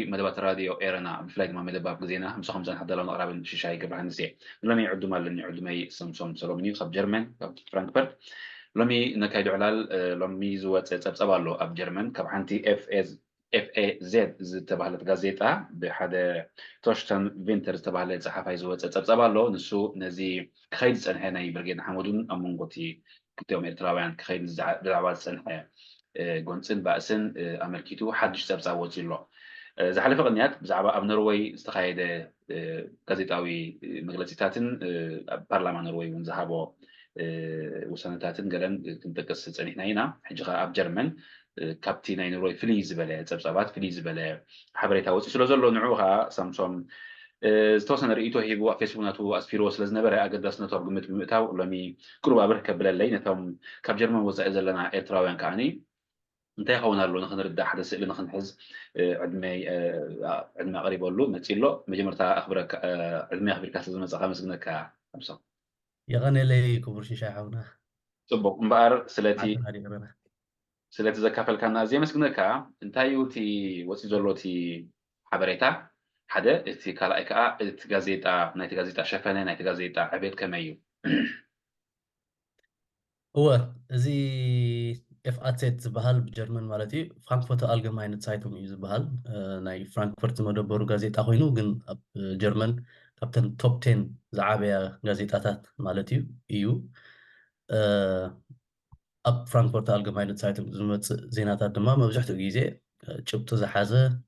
مدبات راديو إيرنا بفلاج ما مدباب قزينا هم سخم زين حدا لون قرابن شيشاي قبل عندي لمي عدو مال لني عدو مي سمسم سلومني خب جرمن فرانكفورت لمي نكايدو علال لمي زوات تبصبالو اب جرمن كب حنتي اف اي زد تبعت غازيتا بحدا توشتن فينتر تبعت صحافه زوات تبصبالو نسو نزي خيد صنحنا يبرجن حمودون امونغوتي كتيوم إرتراويان خيد بلعبات صنحه قنصن بأسن أمريكيتو حدش تبصاو وزيلو زحلف قنيات بزعبا أب نروي استخايد غازيتاوي مغلطيتاتن برلمان نروي ونزهابو وسنتاتن قلن كنتقص صنيحنا هنا حجغا أب جرمن كابتي ناي نروي فليز بلا تبصابات فليز بلا حبريتا وصي سلو زلو نعوها سامسون ዝተወሰነ ርእይቶ ሂቡ ኣብ ፌስቡክ ናቱ ኣስፊርዎ ስለ ዝነበረ ኣገዳስነቱ ኣብ ግምት ብምእታው ሎሚ ቅሩብ ኣብርክከ ብለለይ ነቶም ካብ ጀርመን ወፃኢ ዘለና ኤርትራውያን ከዓኒ እንታይ ይኸውን ኣሎ ንክንርዳእ ሓደ ስእሊ ንክንሕዝ ዕድመይ ኣቕሪበሉ መፂሎ መጀመርታ ኣኽብረካ ዕድመይ ኣኽቢርካ ስለዝመፀኻ መስግነካ ኣብሶም يغني كبر شيشة حونا ፅቡቅ እምበኣር ስለቲ ዘካፈልካና ኣዝየ መስግነካ እንታይ እዩ እቲ ወፂኡ ዘሎ እቲ ሓበሬታ ሓደ እቲ ካልኣይ ከዓ እቲ ጋዜጣ ናይቲ ጋዜጣ ሸፈነ ናይቲ ጋዜጣ ዕቤት ከመይ እዩ هو زي اف اتيت زبهال بجرمن مالتي فرانكفورت الجماينة سايتوم يزبهال ناي فرانكفورت مدبرو غازيتا خوينو جن اب جرمن كابتن توب 10 زعابيا غازيتاتات مالتي ايو اب فرانكفورت الجماينة سايتوم زمت زيناتات دما مبزحتو غيزي چبتو زحازه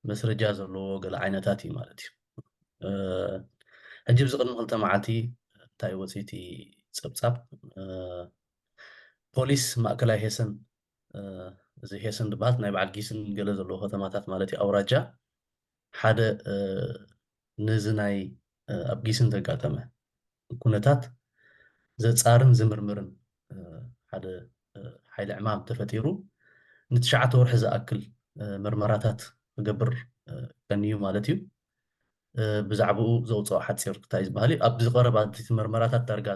مسرجا زلو قال عيناتاتي مالتي هجيب زقن قلت معاتي تاي وصيتي صبصاب ፖሊስ ማእከላይ ሄሰን እዚ ሄሰን ድባል ናይ በዓል ጊስን ገለ ዘለዎ ከተማታት ማለት እዩ ኣውራጃ ሓደ ነዚ ናይ ኣብ ጊስን ተጋጠመ ኩነታት ዘፃርን ዝምርምርን ሓደ ሓይሊ ዕማም ተፈጢሩ ንትሽዓተ ወርሒ ዝኣክል ምርመራታት ዝገብር ቀኒዩ ማለት እዩ ብዛዕባኡ ዘውፅኦ ሓፂር እንታይ ዝበሃል እዩ ኣብ ዝቐረባ እቲ ምርመራታት ዳርጋ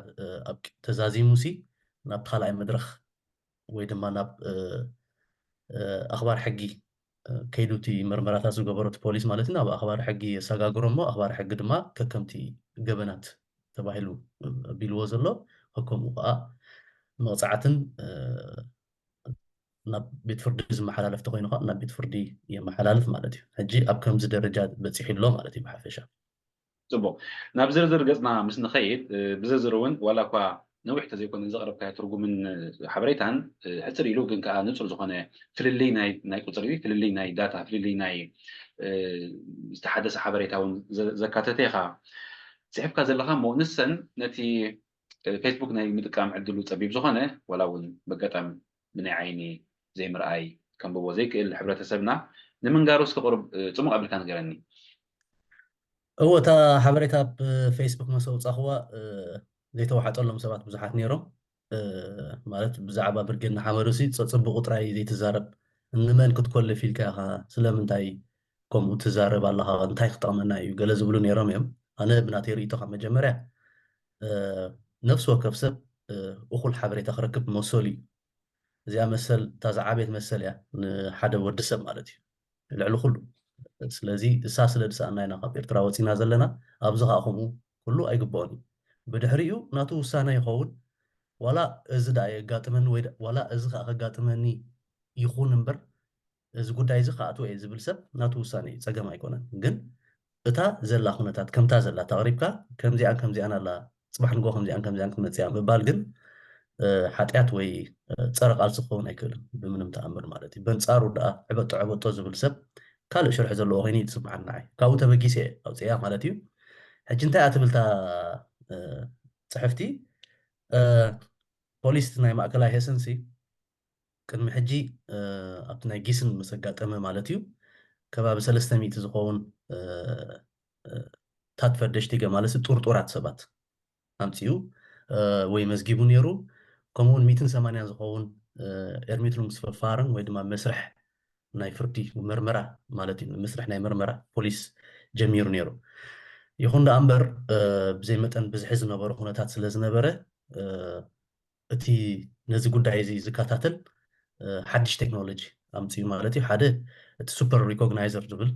ኣብ ተዛዚሙሲ ናብ ካልኣይ መድረኽ ወይ ድማ ናብ ኣኽባር ሕጊ ከይዱቲ ምርመራታት ዝገበሮት ፖሊስ ማለት እዩ ናብ ኣኽባር ሕጊ የሰጋግሮ እሞ ኣኽባር ሕጊ ድማ ከከምቲ ገበናት ተባሂሉ ኣቢልዎ ዘሎ ከከምኡ ከዓ መቕፃዕትን ናብ ቤት ፍርዲ ዝመሓላለፍ ተኮይኑ ከዓ ናብ ቤት ፍርዲ የመሓላልፍ ማለት እዩ ሕጂ ኣብ ከምዚ ደረጃ በፂሑ ኣሎ ማለት እዩ ብሓፈሻ ፅቡቅ ናብ ዝርዝር ገፅና ምስ ንኸይድ ብዝርዝር እውን ዋላ እኳ نوح تزيكون نزغرب كاي ترجمن حبريتان حتى يلو كن كأ نصر زخنة فللي ناي قطري فللي ناي داتا فللي ناي استحدث حبريتان زكاتتيها سحب كذا لها مو نسن نتي فيسبوك ناي متكام عدلو طبيب زخنة ولو بقتم من عيني زي مرأي كان بوزيك الحبرة سبنا لمن جاروس كقرب تمو قبل كان جراني هو تا حبريتها بفيسبوك مسوي صخوة زي توحطلهم سبات بزحات نيرهم مالت بزعبا برجنا حمرسي تصب قطراي زي تزارب انمن كنت كل فيل كاها سلامنتاي كوم تزارب الله انتاي خطامنا يو قال زبلو نيرهم يم انا بناتي ريتو مجمرة نفس وكف سب اخو الحبري تخركب موسولي زي مثل تزعابيت مثل يا حدا ورد سب مالتي العلو كله سلازي اساس لدس انا هنا خبير تراوتينا زلنا ابزغا اخمو كله ايقبوني بدحريو ناتو وسانه يخون ولا ازدا يغاطمن ولا ازخا غاطمني يخون امبر از ጉዳይ እዚ ካኣቱ እየ ዝብል ሰብ ናቱ ውሳነ ፀገም ኣይኮነን ግን እታ ዘላ ኩነታት ከምታ ዘላ ተቕሪብካ ከምዚኣን ኣላ ፅባሕ ንጎ ከምዚኣን ክመፅያ ምባል ግን ሓጢያት ወይ ፀረ ቃልሲ ክኸውን ኣይክእልን ብምንም ተኣምር ማለት እዩ በንፃሩ ደኣ ዕበጦ ዝብል ሰብ ካልእ ሽርሒ ዘለዎ ኮይኑ ይስምዓና ካብኡ ተበጊሰ ኣውፅያ ማለት እዩ حج انت اتبلتا صحفتي بوليس ناي ماكلا هيسنسي كان محجي ابت ناي جيسن مسقاطمه مالتيو كباب 300 زخون تاتفر دشتيغا مالس طورطورات سبات امتيو ወይ መዝጊቡ ነይሩ ከምኡውን 180 ዝኸውን ኤርሚትሩም ስፈፋርን ወይ ድማ መስርሕ ናይ ፍርዲ ምርመራ ማለት እዩ መስርሕ ናይ ምርመራ ፖሊስ ጀሚሩ ነይሩ ይኹን ዳ እምበር ብዘይ መጠን ብዝሒ ዝነበሩ ኩነታት ስለ ዝነበረ እቲ ነዚ ጉዳይ እዚ ዝከታተል ሓድሽ ቴክኖሎጂ ኣምፅኡ ማለት እዩ ሓደ እቲ ሱፐር ሪኮግናይዘር ዝብል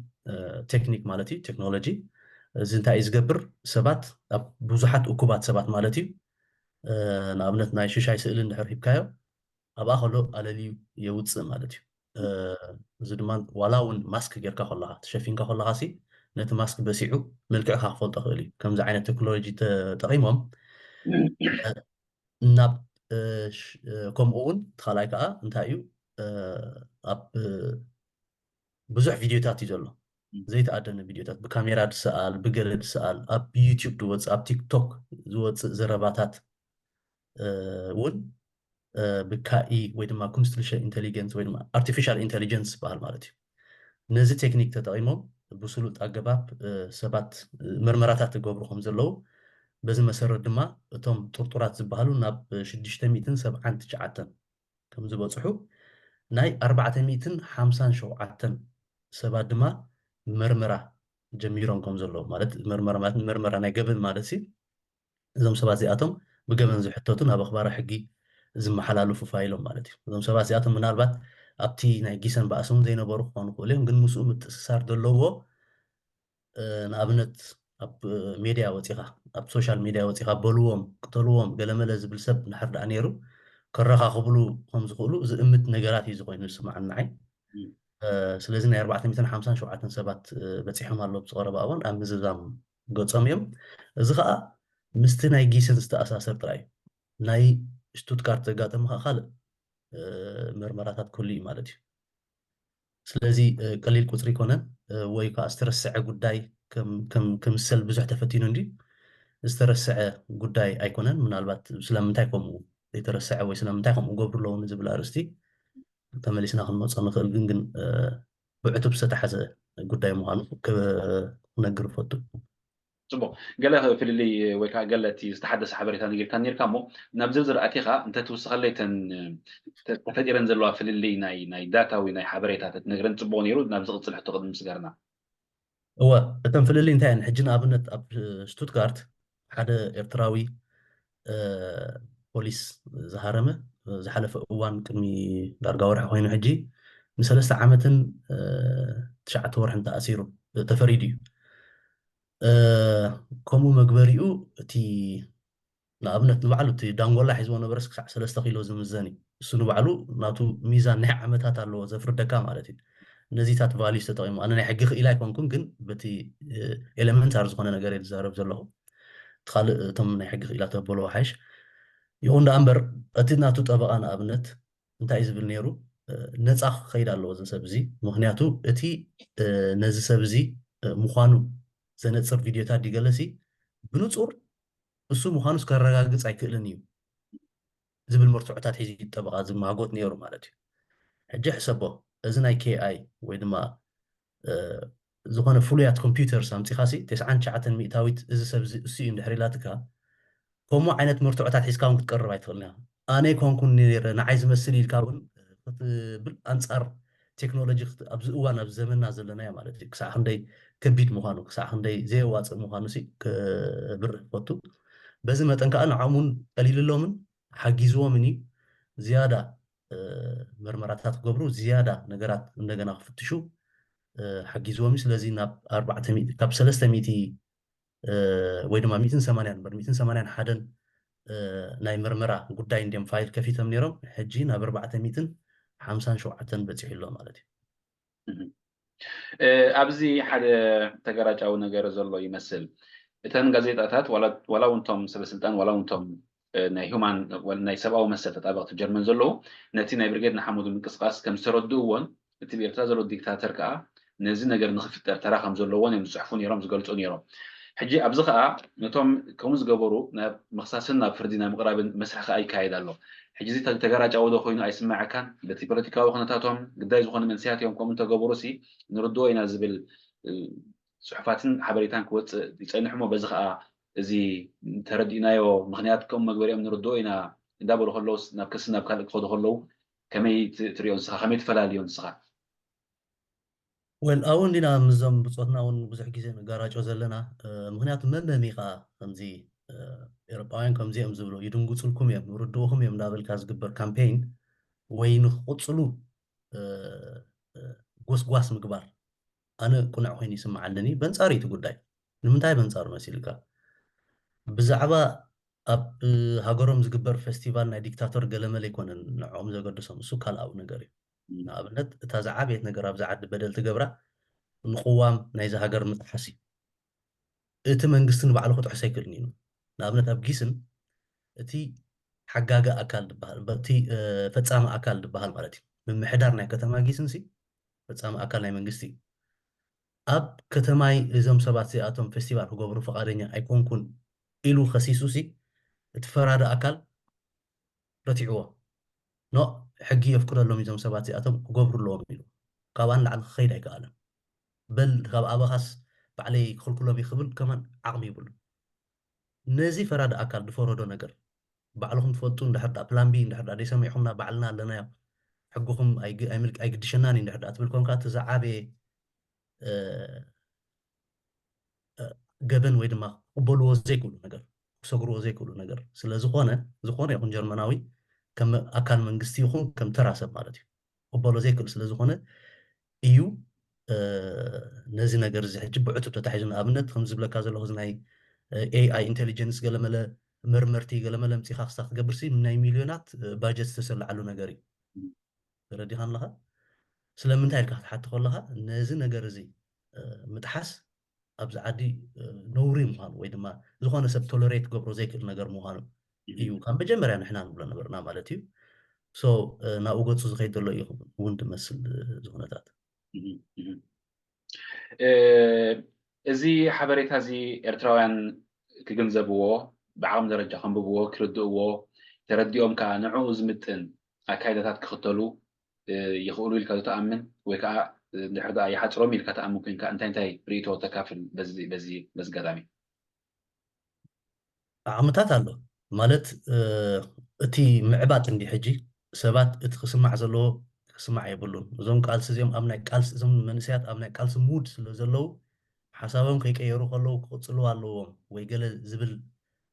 ቴክኒክ ማለት እዩ ቴክኖሎጂ እዚ እንታይ እዩ ዝገብር ሰባት ኣብ ብዙሓት እኩባት ሰባት ማለት እዩ ንኣብነት ናይ ሽሻይ ስእሊ እንድሕር ሂብካዮ ኣብኣ ከሎ ኣለልዩ የውፅእ ማለት እዩ እዚ ድማ ዋላ እውን ማስክ ጌርካ ከለካ ተሸፊንካ ከለካ ሲ ነቲ ማስክ በሲዑ መልክዕካ ክፈልጦ ክእል እዩ ከምዚ ዓይነት ቴክኖሎጂ ተጠቂሞም ናብ ከምኡ እውን ካልኣይ ከዓ እንታይ እዩ ኣብ ብዙሕ ቪድዮታት እዩ ዘሎ ዘይተኣደነ ቪድዮታት ብካሜራ ድሰኣል ብገለ ድሰኣል ኣብ ዩቲዩብ ድወፅእ ኣብ ቲክቶክ ዝወፅእ ዘረባታት እውን ብካኢ ወይ ድማ ኩንስትልሸ ኢንቴሊጀንስ ወይ ድማ ኣርቲፊሻል ኢንቴሊጀንስ ዝበሃል ማለት እዩ ነዚ ቴክኒክ ተጠቂሞም ብስሉጥ ኣገባብ ሰባት ምርመራታት ዝገብሩ ከም ዘለዉ በዚ መሰረት ድማ እቶም ጥርጡራት ዝበሃሉ ናብ 679 ከም ዝበፅሑ ናይ 457 ሰባት ድማ ምርመራ ጀሚሮም ከም ዘለዉ ማለት ምርመራ ናይ ገበን ማለት ሲ እዞም ሰባት እዚኣቶም ብገበን ዝሕተቱ ናብ ኣኽባሪ ሕጊ ዝመሓላለፉ ፋይሎም ማለት እዩ እዞም ሰባት እዚኣቶም ምናልባት ኣብቲ ናይ ጊሰን በኣስም ዘይነበሩ ክኾኑ ክእሉ እዮም ግን ምስኡ ምትእስሳር ዘለዎ ንኣብነት ኣብ ሜድያ ወፂኻ ኣብ ሶሻል ሚድያ ወፂኻ በልዎም ቅተልዎም ገለመለ ዝብል ሰብ ንድሕር ደኣ ነይሩ ከረኻኽብሉ ከም ዝኽእሉ ዝእምት ነገራት እዩ ዝኮይኑ ዝስማዓኒ ንዓይ ስለዚ ናይ 457 ሰባት በፂሖም ኣሎ ብዝቐረበ እዋን ኣብ ምዝዛም ገፆም እዮም እዚ ከዓ ምስቲ ናይ ጊሰን ዝተኣሳሰር ጥራይ እዩ ናይ ሽቱትጋርት ዘጋጠመ ከዓ ካልእ ምርመራታት ክህሉ እዩ ማለት እዩ ስለዚ ቀሊል ቁፅሪ ይኮነን ወይ ከዓ ዝተረስዐ ጉዳይ ከምሰል ብዙሕ ተፈቲኑ እንዲ ዝተረስዐ ጉዳይ ኣይኮነን ምናልባት ስለምንታይ ከምኡ ዘይተረስዐ ወይ ስለምንታይ ከምኡ ገብሩ ኣለዎ ንዝብል ኣርእስቲ ተመሊስና ክንመፆ ንኽእል ግን ብዕቱብ ዝተታሓዘ ጉዳይ ምዃኑ ክነግር ይፈቱ ፅቡቅ ገለ ፍልልይ ወይ ከዓ ገለ እቲ ዝተሓደሰ ሓበሬታ ነጊርካ ነርካ እሞ ናብ ዝርዝር ኣቲኻ እንተትውስኸለይተን ተፈጢረን ዘለዋ ፍልልይ ናይ ዳታዊ ናይ ሓበሬታት እትነግረን ፅቡቅ ነይሩ ናብ ዝቕፅል ሕቶ ቅድሚ ምስጋርና እወ እተን ፍልልይ እንታይ እየን ሕጂ ንኣብነት ኣብ ሽቱትጋርት ሓደ ኤርትራዊ ፖሊስ ዝሃረመ ዝሓለፈ እዋን ቅድሚ ዳርጋ ወርሒ ኮይኑ ሕጂ ን3 ዓመትን 9 ወርሕን ተኣሲሩ ተፈሪዱ እዩ ከምኡ መግበሪኡ እቲ ንኣብነት ንባዕሉ እቲ ዳንጎላ ሒዝዎ ነበረስ ክሳዕ 3 ኪሎ ዝምዘን እዩ እሱ ንባዕሉ ናቱ ሚዛን ናይ ዓመታት ኣለዎ ዘፍርደካ ማለት እዩ ነዚታት ቫልዩስ ተጠቂሙ ኣነ ናይ ሕጊ ክኢላ ኣይኮንኩን ግን በቲ ኤሌመንታር ዝኾነ ነገር እየ ዝዛረብ ዘለኹ ካልእ እቶም ናይ ሕጊ ክኢላ ተበልዎ ሓይሽ ይኹን ዳ እምበር እቲ ናቱ ጠበቓ ንኣብነት እንታይ እዩ ዝብል ነይሩ ነፃ ክኸይድ ኣለዎ እዚ ሰብ እዚ ምክንያቱ እቲ ነዚ ሰብ እዚ ምዃኑ ዘነፅር ቪድዮታት ዲገለሲ ብንፁር እሱ ምዃኑስ ከረጋግፅ ኣይክእልን እዩ ዝብል መርትዖታት ሒዙ ጠበቓ ዝማጎት ነይሩ ማለት እዩ ሕጂ ሕሰቦ እዚ ናይ ኬኣይ ወይ ድማ ዝኾነ ፍሉያት ኮምፒውተርስ ኣምፂኻ ሲ 99 ሚእታዊት እዚ ሰብ እሱ እዩ እንድሕር ኢላትካ ከምኡ ዓይነት መርትዖታት ሒዝካ እውን ክትቀርብ ኣይትኽእልና ኣነ ኮንኩን ነይረ ንዓይ ዝመስል ኢልካ እውን ክትብል ኣንፃር ቴክኖሎጂ ኣብዚ እዋን ኣብ ዘመንና ዘለናዮ ማለት እዩ ክሳዕ ክንደይ ከቢድ ምዃኑ ክሳዕ ክንደይ ዘየዋፅእ ምዃኑ ሲ ክብርህ ፈቱ በዚ መጠን ከዓ ንዓሙን ቀሊልሎምን ሓጊዝዎምን እዩ ዝያዳ ምርመራታት ክገብሩ ዝያዳ ነገራት እንደገና ክፍትሹ ሓጊዝዎም ስለዚ ናብ 400 ካብ 300 ወይ ድማ 181 ናይ ምርመራ ጉዳይ እንዲም ፋይል ከፊቶም ነይሮም ሕጂ ናብ 457 በፂሑ ኣሎ ማለት እዩ ኣብዚ ሓደ ተገራጫዊ ነገር ዘሎ ይመስል እተን ጋዜጣታት ዋላ ውንቶም ሰበስልጣን ዋላ ውንቶም ናይ ሁማን ናይ ሰብኣዊ መሰል ተጣበቕቲ ጀርመን ዘለዉ ነቲ ናይ ብርጌድ ንሓመዱ ምንቅስቃስ ከም ዝተረድእዎን እቲ ብኤርትራ ዘሎ ዲክታተር ከዓ ነዚ ነገር ንክፍጠር ተራ ከም ዘለዎን እዮም ዝፅሕፉ ነይሮም ዝገልፁ ነይሮም ሕጂ ኣብዚ ከዓ ነቶም ከምኡ ዝገበሩ ናብ ምክሳስን ናብ ፍርዲ ናብ ምቕራብን መስርሕ ከዓ ይካየድ ኣሎ ሕጂ እዚ ተገራጫዊ ዶ ኮይኑ ኣይስማዓካን በቲ ፖለቲካዊ ኩነታቶም ግዳይ ዝኾነ መንስያት እዮም ከምኡ እንተገበሩ ሲ ንርድኦ ኢና ዝብል ፅሑፋትን ሓበሬታን ክወፅእ ይፀንሕ ሞ በዚ ከዓ እዚ ተረዲእናዮ ምክንያት ከምኡ መግበሪኦም ንርድኦ ኢና እንዳበሉ ከለውስ ናብ ክሲ ናብ ካልእ ክኸዱ ከለዉ ከመይ ትሪኦ ንስኻ ከመይ ትፈላልዮ ንስኻ ወል ኣብኡ እንዲና ምዞም ብፆትና እውን ብዙሕ ግዜ ንጋራጮ ዘለና ምክንያቱ መመሚ ከዓ ከምዚ ኤሮጳውያን ከምዚኦም ዝብሉ ይድንግፁልኩም እዮም ርድኡኹም እዮም እንዳበልካ ዝግበር ካምፔይን ወይ ንክቕፅሉ ጎስጓስ ምግባር ኣነ ቁኑዕ ኮይኑ ይስምዓለኒ በንፃሪ እቲ ጉዳይ ንምንታይ በንፃሩ መሲልካ ብዛዕባ ኣብ ሃገሮም ዝግበር ፌስቲቫል ናይ ዲክታቶር ገለመለ ኣይኮነን ንዕኦም ዘገድሶም እሱ ካልኣዊ ነገር እዩ ንኣብነት እታ ዝዓበየት ነገር ኣብዛ ዓዲ በደል ትገብራ ንቅዋም ናይዚ ሃገር ምጥሓስ እዩ እቲ መንግስቲ ንባዕሉ ክጥሕሶ ኣይክእልን እዩ ንኣብነት ኣብ ጊስን እቲ ሓጋገ ኣካል ድበሃል እቲ ፈፃሚ ኣካል ድበሃል ማለት እዩ ምምሕዳር ናይ ከተማ ጊስን ሲ ፈፃሚ ኣካል ናይ መንግስቲ እዩ ኣብ ከተማይ እዞም ሰባት እዚኣቶም ፌስቲቫል ክገብሩ ፈቃደኛ ኣይኮንኩን ኢሉ ከሲሱ ሲ እቲ ፈራዲ ኣካል ረቲዕዎ ኖ ሕጊ የፍቅደሎም እዞም ሰባት እዚኣቶም ክገብሩ ኣለዎም ኢሉ ካብኣ ንላዕሊ ክኸይድ ኣይከኣለን በል ካብ ኣባኻስ ባዕለይ ክኽልክሎም ይኽብል ከመን ዓቕሚ ይብሉ ነዚ ፈራዲ ኣካል ዝፈረዶ ነገር ባዕልኹም ትፈልጡ እንድሕር ዳ ፕላን ቢ እንድሕር ዳ ደይሰሚዕኹምና ባዕልና ኣለናዮ ሕጉኹም ኣይግድሸናን እንድሕር ዳ ትብል ኮንካ እቲ ዝዓበየ ገበን ወይ ድማ ክቅበልዎ ዘይክእሉ ነገር ክሰግርዎ ዘይክእሉ ነገር ስለዝኾነ ዝኾነ ይኹን ጀርመናዊ ከም ኣካል መንግስቲ ይኹን ከም ተራ ሰብ ማለት እዩ ክቅበሎ ዘይክእል ስለዝኾነ እዩ ነዚ ነገር እዚ ሕጂ ብዕቱብ ተታሒዙ ንኣብነት ከም ዝብለካ ዘለኹ እዚ ናይ ኤኣይ ኢንቴሊጀንስ ገለመለ መርመርቲ ገለመለ ምፂኻ ክስታ ክገብርሲ ናይ ሚልዮናት ባጀት ዝተሰላዓሉ ነገር እዩ ተረዲኻ ኣለኻ ስለምንታይ ኢልካ ክትሓቲ ከለካ ነዚ ነገር እዚ ምጥሓስ ኣብዚ ዓዲ ነውሪ ምዃኑ ወይ ድማ ዝኾነ ሰብ ቶለሬት ገብሮ ዘይክእል ነገር ምዃኑ እዩ ካብ መጀመርያ ንሕና ንብሎ ነበርና ማለት እዩ ሶ ናብኡ ገፁ ዝኸይድ ዘሎ እዩ እውን ትመስል ዝኩነታት እዚ ሓበሬታ እዚ ኤርትራውያን ክግንዘብዎ ብዓቕሚ ደረጃ ከንብብዎ ክርድእዎ ተረዲኦም ከዓ ንዕኡ ዝምጥን ኣካይዳታት ክኽተሉ ይኽእሉ ኢልካ ዝተኣምን ወይ ከዓ ድሕር ዳ ይሓፅሮም ኢልካ ተኣምን ኮንካ እንታይ ርእቶ ተካፍል በዚ ኣጋጣሚ ዓቕምታት ኣሎ ማለት እቲ ምዕባጥ እንዲ ሕጂ ሰባት እቲ ክስማዕ ዘለዎ ክስማዕ የብሉን እዞም ቃልሲ እዚኦም ኣብ ናይ ቃልሲ እዞም መንእሰያት ኣብ ናይ ቃልሲ ሙድ ስለ ዘለው ሓሳቦም ከይቀየሩ ከለዉ ክቕፅሉ ኣለዎም ወይ ገለ ዝብል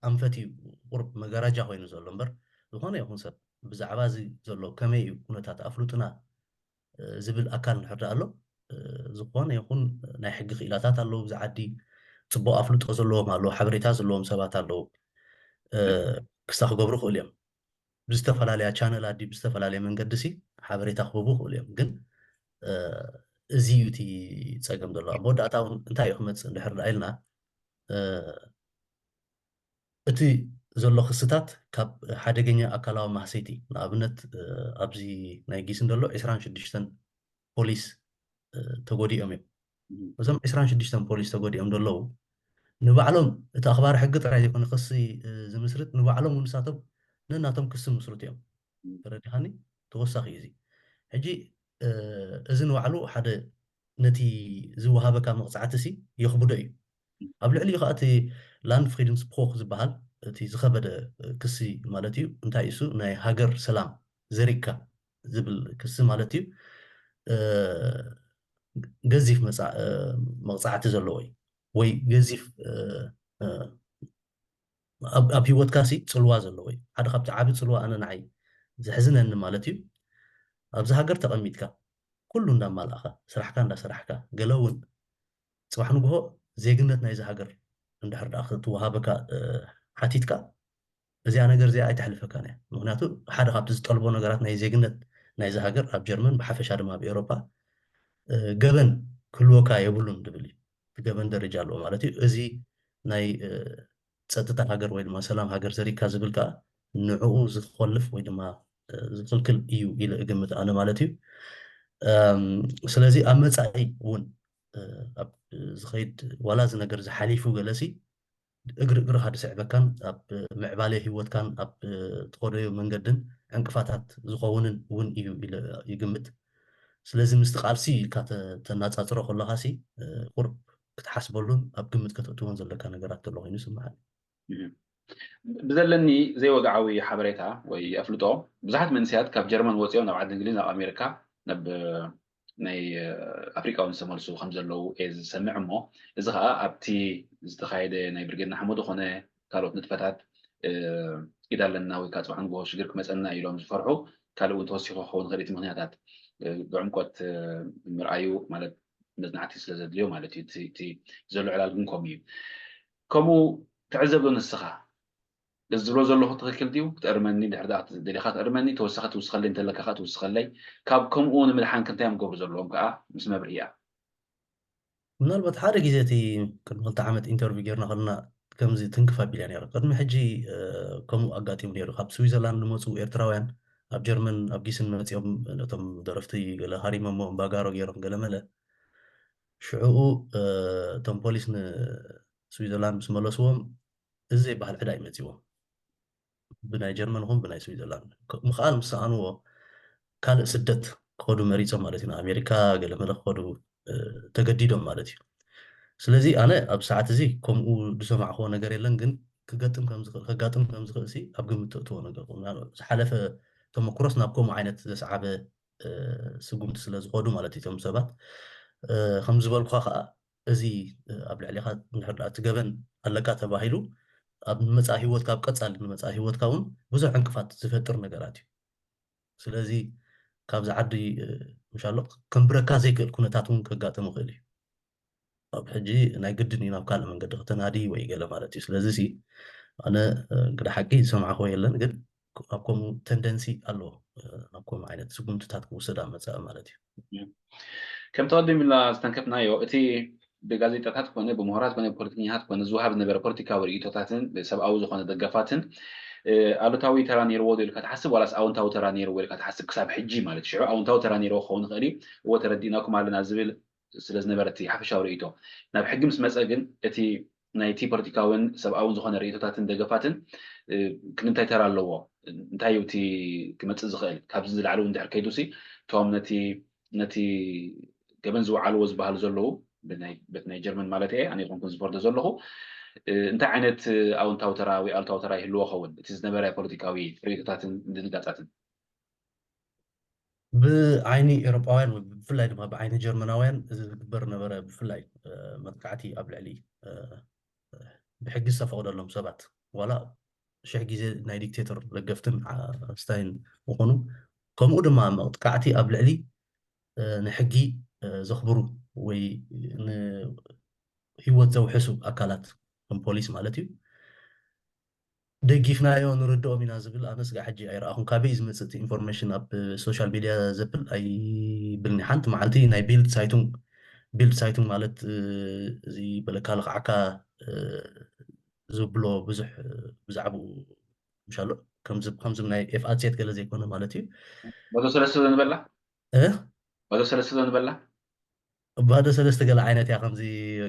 ኣንፈት እዩ ቁርብ መጋረጃ ኮይኑ ዘሎ እምበር ዝኾነ ይኹን ሰብ ብዛዕባ እዚ ዘሎ ከመይ እዩ ኩነታት ኣፍሉጥና ዝብል ኣካል ንሕርዳ ኣሎ ዝኾነ ይኹን ናይ ሕጊ ክኢላታት ኣለዉ ብዛ ዓዲ ፅቡቅ ኣፍልጦ ዘለዎም ኣለዉ ሓበሬታ ዘለዎም ሰባት ኣለዉ ክስታ ክገብሩ ክእል እዮም ብዝተፈላለያ ቻነላት ዲ ብዝተፈላለየ መንገዲ ሲ ሓበሬታ ክህቡ ክእሉ እዮም ግን እዚ እዩ እቲ ፀገም ዘሎ መወዳእታ እውን እንታይ እዩ ክመፅእ እንድሕር ዳ ኢልና እቲ ዘሎ ክስታት ካብ ሓደገኛ ኣካላዊ ማህሰይቲ ንኣብነት ኣብዚ ናይ ጊስን ዘሎ 26 ፖሊስ ተጎዲኦም እዮም እዞም 26 ፖሊስ ተጎዲኦም ዘለዉ ንባዕሎም እቲ ኣኽባሪ ሕጊ ጥራይ ዘይኮነ ክሲ ዝምስርት ንባዕሎም ንሳቶም ነናቶም ክሲ ምስርት እዮም ተረዲኻኒ ተወሳኺ እዩ እዚ ሕጂ እዚ ንባዕሉ ሓደ ነቲ ዝወሃበካ መቕፃዕቲ ሲ የኽብዶ እዩ ኣብ ልዕሊኡ ከዓ እቲ ላንድ ፍሪደምስ ፕሮክ ዝበሃል እቲ ዝኸበደ ክሲ ማለት እዩ እንታይ እሱ ናይ ሃገር ሰላም ዘሪግካ ዝብል ክሲ ማለት እዩ ገዚፍ መቕፃዕቲ ዘለዎ እዩ ወይ ገዚፍ ኣብ ሂወትካ ሲ ፅልዋ ዘለዎ እዩ ሓደ ካብቲ ዓብዪ ፅልዋ ኣነ ንዓይ ዝሕዝነኒ ማለት እዩ ኣብዚ ሃገር ተቐሚጥካ ኩሉ እንዳማልእኻ ስራሕካ እንዳሰራሕካ ገለ እውን ፅባሕ ንግሆ ዜግነት ናይዚ ሃገር እንድሕር ዳ ክትወሃበካ ሓቲትካ እዚኣ ነገር እዚኣ ኣይተሕልፈካን እያ ምክንያቱ ሓደ ካብቲ ዝጠልቦ ነገራት ናይ ዜግነት ናይዚ ሃገር ኣብ ጀርመን ብሓፈሻ ድማ ኣብ ኤሮፓ ገበን ክህልወካ የብሉን ድብል እዩ ገበን ደረጃ ኣለዎ ማለት እዩ እዚ ናይ ፀጥታ ሃገር ወይ ድማ ሰላም ሃገር ዘሪግካ ዝብል ከዓ ንዕኡ ዝኸልፍ ወይ ድማ ዝክልክል እዩ ኢለ እግምት ኣነ ማለት እዩ ስለዚ ኣብ መፃኢ እውን أب زخيد ولا زنجر زحليفو جلسي እግሪ ኢኻ ድስዕበካን ኣብ ምዕባለ ሂወት ካን ኣብ ትኸደዮ መንገድን ዕንቅፋታት ዝኸውንን እውን እዩ ኢለ ይግምት ስለዚ ምስቲ ቃልሲ ኢልካ ተናፃፅሮ ከለካ ሲ ቁርብ ክትሓስበሉን ኣብ ግምት ከተእትዎን ዘለካ ነገራት ዘሎ ኮይኑ ይስምዓኒ ብዘለኒ ዘይወግዓዊ ሓበሬታ ወይ ኣፍልጦ ብዙሓት መንስያት ካብ ጀርመን ወፂኦም ናብ ዓዲ እንግሊዝ ናብ ኣሜሪካ ናብ ናይ ኣፍሪቃውን ዝተመልሱ ከም ዘለው እየ ዝሰምዕ እሞ እዚ ከዓ ኣብቲ ዝተኻየደ ናይ ብርጌድና ሓመዱ ኮነ ካልኦት ንጥፈታት ኢድ ኣለና ወይ ከዓ ፅባሕ ንግሆ ሽግር ክመፀና ኢሎም ዝፈርሑ ካልእ እውን ተወሲኹ ክኸውን ክእል እቲ ምክንያታት ብዕምቆት ምርኣዩ ማለት መፅናዕቲ ስለ ዘድልዮ ማለት እዩ እቲ ዘሎ ዕላል ግን ከምኡ እዩ ከምኡ ትዕዘብ ዶ ንስኻ እዚ ዝብሎ ዘለኹ ትክክል ድዩ ክትእርመኒ ድሕር ዳ ደሊኻ ክትእርመኒ ተወሳኺ ትውስኸለይ እንተለካ ካ ትውስኸለይ ካብ ከምኡ ንምድሓን ክንታይ እዮም ክገብሩ ዘለዎም ከዓ ምስ መብርሂ እያ ምናልባት ሓደ ግዜ እቲ ቅድሚ 2 ዓመት ኢንተርቪው ጌርና ከለና ከምዚ ትንክፍ ኣቢልያ ነይሩ ቅድሚ ሕጂ ከምኡ ኣጋጢሙ ነይሩ ካብ ስዊዘርላንድ ዝመፁ ኤርትራውያን ኣብ ጀርመን ኣብ ጊስን መፂኦም ነቶም ደረፍቲ ገለ ሃሪሞሞ ባጋሮ ገይሮም ገለ መለ ሽዑኡ እቶም ፖሊስ ንስዊዘርላንድ ምስ መለስዎም እዚ ዘይበሃል ዕዳ ይመፂዎም ብናይ ጀርመን ይኹን ብናይ ስዊዘርላንድ ምክኣል ምስ ሰኣንዎ ካልእ ስደት ክኸዱ መሪፆም ማለት እዩ ንኣሜሪካ ገለ መለ ክኸዱ ተገዲዶም ማለት እዩ ስለዚ ኣነ ኣብ ሰዓት እዚ ከምኡ ዝሰማዕክዎ ነገር የለን ግን ከጋጥም ከም ዝኽእል ሲ ኣብ ግምት ተእትዎ ነገር ዝሓለፈ ተመክሮስ ናብ ከምኡ ዓይነት ዘሰዓበ ስጉምቲ ስለ ዝኸዱ ማለት እዩ እቶም ሰባት ከም ዝበልኩ ከዓ እዚ ኣብ ልዕሊኻ እንድሕር ዳ ትገበን ኣለካ ተባሂሉ ኣብ መፃኢ ሂወትካ ኣብ ቀፃሊ ንመፃኢ ሂወትካ እውን ብዙሕ ዕንቅፋት ዝፈጥር ነገራት እዩ ስለዚ ካብዚ ዓዲ ምሻሎ ከምብረካ ዘይክእል ኩነታት እውን ከጋጥም ይኽእል እዩ ኣብ ሕጂ ናይ ግድን እዩ ናብ ካልእ መንገዲ ክተናዲ ወይ ገለ ማለት እዩ ስለዚ ሲ ኣነ ግዳ ሓቂ ዝሰማዕክዎ የለን ግን ኣብ ከምኡ ተንደንሲ ኣለዎ ናብ ከምኡ ዓይነት ስጉምትታት ክውሰድ ኣብ መፅእ ማለት እዩ ከም ተቐዲም ኢልና ዝተንከፍናዮ እቲ ብጋዜጣታት ኮነ ብምሁራት ኮነ ብፖለቲከኛታት ኮነ ዝወሃብ ዝነበረ ፖለቲካዊ ርእቶታትን ሰብኣዊ ዝኾነ ደገፋትን ኣሉታዊ ተራ ነይርዎ ዶ ኢልካ ትሓስብ ዋላስ ኣወንታዊ ተራ ነይርዎ ኢልካ ትሓስብ ክሳብ ሕጂ ማለት ሽዑ ኣወንታዊ ተራ ነይርዎ ክኸውን ይኽእል እዩ እዎ ተረዲእናኩም ኣለና ዝብል ስለ ዝነበረ እቲ ሓፈሻዊ ርእቶ ናብ ሕጊ ምስ መፀ ግን እቲ ናይቲ ፖለቲካውን ሰብኣውን ዝኾነ ርእቶታትን ደገፋትን ክንታይ ተራ ኣለዎ እንታይ እዩ እቲ ክመፅእ ዝኽእል ካብዚ ዝለዓለ እውን ድሕር ከይዱ ሲ እቶም ነቲ ገበን ዝወዓልዎ ዝበሃሉ ዘለዉ በቲ ናይ ጀርመን ማለት እየ ኣነ ይኹንኩን ዝፈርዶ ዘለኹ እንታይ ዓይነት ኣወንታዊ ተራ ወይ ኣሉታዊ ተራ ይህልዎ ኸውን እቲ ዝነበረ ፖለቲካዊ ርእቶታትን ድንጋፃትን ብዓይኒ ኤውሮጳውያን ብፍላይ ድማ ብዓይኒ ጀርመናውያን እዚ ዝግበር ነበረ ብፍላይ መጥቃዕቲ ኣብ ልዕሊ ብሕጊ ዝተፈቅደሎም ሰባት ዋላ ሽሕ ግዜ ናይ ዲክቴተር ደገፍትን ስታይን ምኾኑ ከምኡ ድማ መጥቃዕቲ ኣብ ልዕሊ ንሕጊ ዘኽብሩ ወይ ንሂወት ዘውሕሱ ኣካላት ከም ፖሊስ ማለት እዩ ደጊፍናዮ ንርድኦም ኢና ዝብል ኣነ ስጋ ሕጂ ኣይረኣኹን ካበይ ዝመፅእ እቲ ኢንፎርሜሽን ኣብ ሶሻል ሚድያ ዘብል ኣይብልኒ ሓንቲ መዓልቲ ናይ ቢልድ ሳይቱን ማለት እዚ በለካ ልክዓካ ዝብሎ ብዙሕ ብዛዕባኡ ምሻሎ ከምዚ ናይ ኤፍኣትሴት ገለ ዘይኮነ ማለት እዩ ባዶ ሰለስተ ንበላ ባዶ ሰለስተ ንበላ ባዶ ሰለስተ ገለ ዓይነት እያ ከምዚ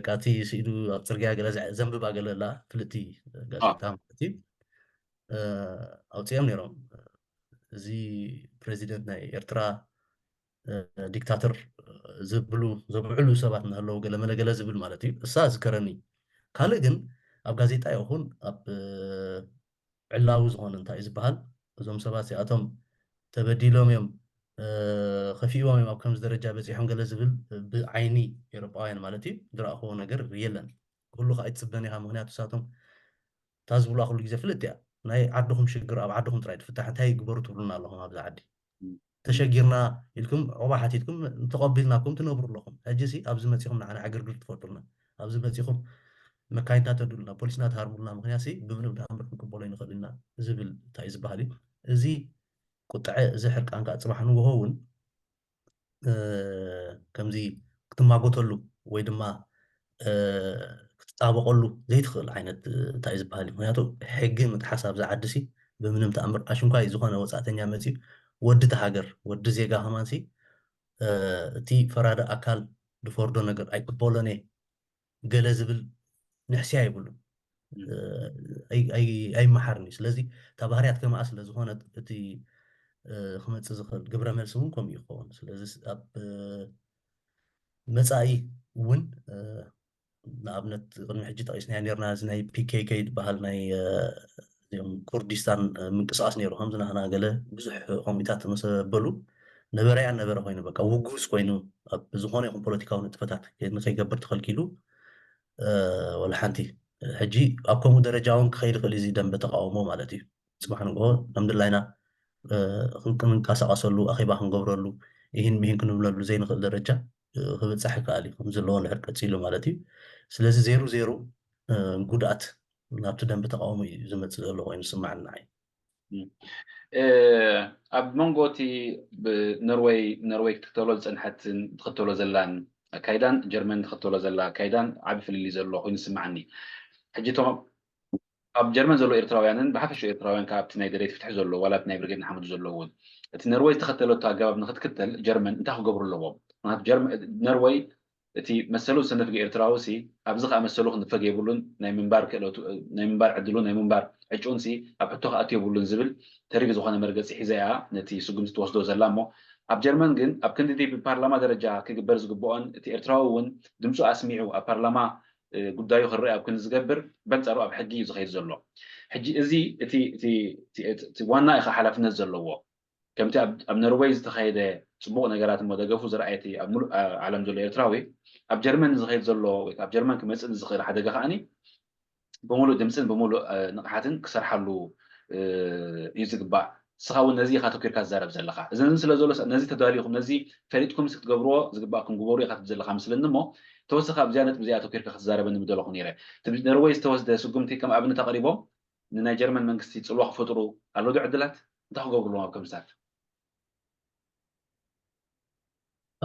ቃቲ ስኢዱ ኣብ ፅርግያ ገለ ዘንብባ ገለ ላ ፍልጥቲ ጋዜጣ ማለት እዩ ኣውፅኦም ነይሮም እዚ ፕሬዚደንት ናይ ኤርትራ ዲክታተር ዘብዕሉ ሰባት እናሃለዉ ገለ መለገለ ዝብል ማለት እዩ እሳ ዝከረኒ ካልእ ግን ኣብ ጋዜጣ ይኹን ኣብ ዕላዊ ዝኾነ እንታይ እዩ ዝበሃል እዞም ሰባት እዚኣቶም ተበዲሎም እዮም ከፊእዎም እዮም ኣብ ከምዚ ደረጃ በፂሖም ገለ ዝብል ብዓይኒ ኤውሮጳውያን ማለት እዩ ዝረኣኽቦ ነገር የለን ኩሉ ከዓ ይትፅበን ኢኻ ምክንያቱ ንሳቶም እታ ዝብላ ኩሉ ግዜ ፍልጥ እያ ናይ ዓድኹም ሽግር ኣብ ዓድኹም ጥራይ ድፍታሕ እንታይ ግበሩ ትብሉና ኣለኹም ኣብዚ ዓዲ ተሸጊርና ኢልኩም ዕቑባ ሓቲትኩም ተቐቢልናኩም ትነብሩ ኣለኹም ሕጂ ሲ ኣብዚ መፂኹም ንዓና ዕግርግር ትፈጥሩና ኣብዚ መፂኹም መካይንታት ተድሉና ፖሊስና ተሃርሙልና ምክንያት ብምንም ተኣምር ክንቅበሎ ይንኽእል ኢና ዝብል እንታይ እዩ ዝበሃል እዩ እዚ ቁጥዐ እዚ ሕርቃንካ ፅባሕ ንግሆ እውን ከምዚ ክትማጎተሉ ወይ ድማ ክትጣበቀሉ ዘይትኽእል ዓይነት እንታይ ዝበሃል እዩ ምክንያቱ ሕጊ ምጥሓስ ኣብዛ ዓዲ ሲ ብምንም ተኣምር ኣሽንኳይ ዝኾነ ወፃእተኛ መፅኡ ወዲ ተሃገር ወዲ ዜጋ ከማንሲ እቲ ፈራደ ኣካል دفوردو نجر أي بولوني قال زبل نحسي يبلو أي محرني سلازي تبهريات كما أصل زهونة تي خمس زخل قبل ما يسمون كم يخون سلازي أب مسائي ون ንኣብነት ቅድሚ ሕጂ ጠቂስና ነርና እዚ ናይ ፒኬኬ ዝበሃል ናይ እዚኦም ኩርዲስታን ምንቅስቃስ ነይሩ ከምዚ ናህና ገለ ብዙሕ ከምኡታት ምስ በሉ ነበረያ ነበረ ኮይኑ በቃ ውጉዝ ኮይኑ ኣብ ዝኾነ ይኹን ፖለቲካዊ ንጥፈታት ንከይገብር ተኸልኪሉ ወላ ሓንቲ ሕጂ ኣብ ከምኡ ደረጃ እውን ክኸይድ ይኽእል እዚ ደንበ ተቃውሞ ማለት እዩ ፅባሕ ንግሆ ከምድላይና ክንንቀሳቀሰሉ ኣኼባ ክንገብረሉ ይህን ምሂን ክንብለሉ ዘይንኽእል ደረጃ ክብፃሕ ይከኣል እዩ ከም ዘለዎ ንድሕር ቀፂሉ ማለት እዩ ስለዚ ዜሩ ዜሩ ጉድኣት ናብቲ ደንቢ ተቃውሞ እዩ ዝመፅእ ዘሎ ኮይኑ ዝስማዓና እዩ ኣብ መንጎ እቲ ብኖርዌይ ክትክተሎ ዝፀንሐትን ትኽተሎ ዘላን ኣካይዳን ጀርመን ትኽተሎ ዘላ ኣካይዳን ዓብ ፍልሊ ዘሎ ኮይኑ ዝስማዓኒ ሕጂ እቶም ኣብ ጀርመን ዘሎ ኤርትራውያንን ብሓፈሻ ኤርትራውያን ካብ እቲ ናይ ደሬት ፍትሒ ዘሎ ዋላ እቲ ናይ ብርጌድ ንሓመዱ ዘሎ እውን እቲ ኖርዌይ ዝተኸተለቶ ኣገባብ ንክትክተል ጀርመን እንታይ ክገብሩ ኣለዎም ኖርዌይ እቲ መሰሉ ዝሰነፍገ ኤርትራዊ ሲ ኣብዚ ከዓ መሰሉ ክንፈግ የብሉን ናይ ምንባር ክእለቱ ናይ ምንባር ዕድሉን ናይ ምንባር ዕጩን ሲ ኣብ ሕቶ ክኣትዮ የብሉን ዝብል ተሪግ ዝኾነ መርገፂ ሒዛ እያ ነቲ ስጉምቲ ትወስዶ ዘላ እሞ ኣብ ጀርመን ግን ኣብ ክንዲ ብፓርላማ ደረጃ ክግበር ዝግብኦን እቲ ኤርትራዊ እውን ድምፁ ኣስሚዑ ኣብ ፓርላማ ጉዳዩ ክርአ ኣብ ክንዲ ዝገብር በንፀሩ ኣብ ሕጊ እዩ ዝኸይድ ዘሎ ሕጂ እዚ እቲ ዋና ኢኻ ሓላፍነት ዘለዎ ከምቲ ኣብ ኖርዌይ ዝተኻየደ ፅቡቅ ነገራት እሞ ደገፉ ዝረኣየቲ ኣብ ሙሉእ ዓለም ዘሎ ኤርትራዊ ኣብ ጀርመን ዝኸይድ ዘሎ ወይ ኣብ ጀርመን ክመፅእ ዝኽእል ሓደጋ ከዓኒ ብሙሉእ ድምፅን ብሙሉእ ንቕሓትን ክሰርሓሉ እዩ ዝግባእ ንስኻ እውን ነዚ ኢኻ ተኪርካ ትዛረብ ዘለካ እዚ ስለ ዘሎ ነዚ ተዳልይኩም ነዚ ፈሊጥኩም ክትገብርዎ ዝግባእኩም ግበሩ ኢኻ ትብል ዘለካ ምስለኒ እሞ ተወሳኺ ኣብዚኣ ነጥብ እዚኣ ተኪርካ ክትዛረበኒ ምደለኹ ነይረ ኖርዌይ ዝተወስደ ስጉምቲ ከም ኣብነት ኣቐሪቦም ንናይ ጀርመን መንግስቲ ፅልዋ ክፈጥሩ ኣሎ ዶ ዕድላት እንታይ ክገብርሎም ኣብ ከምሳት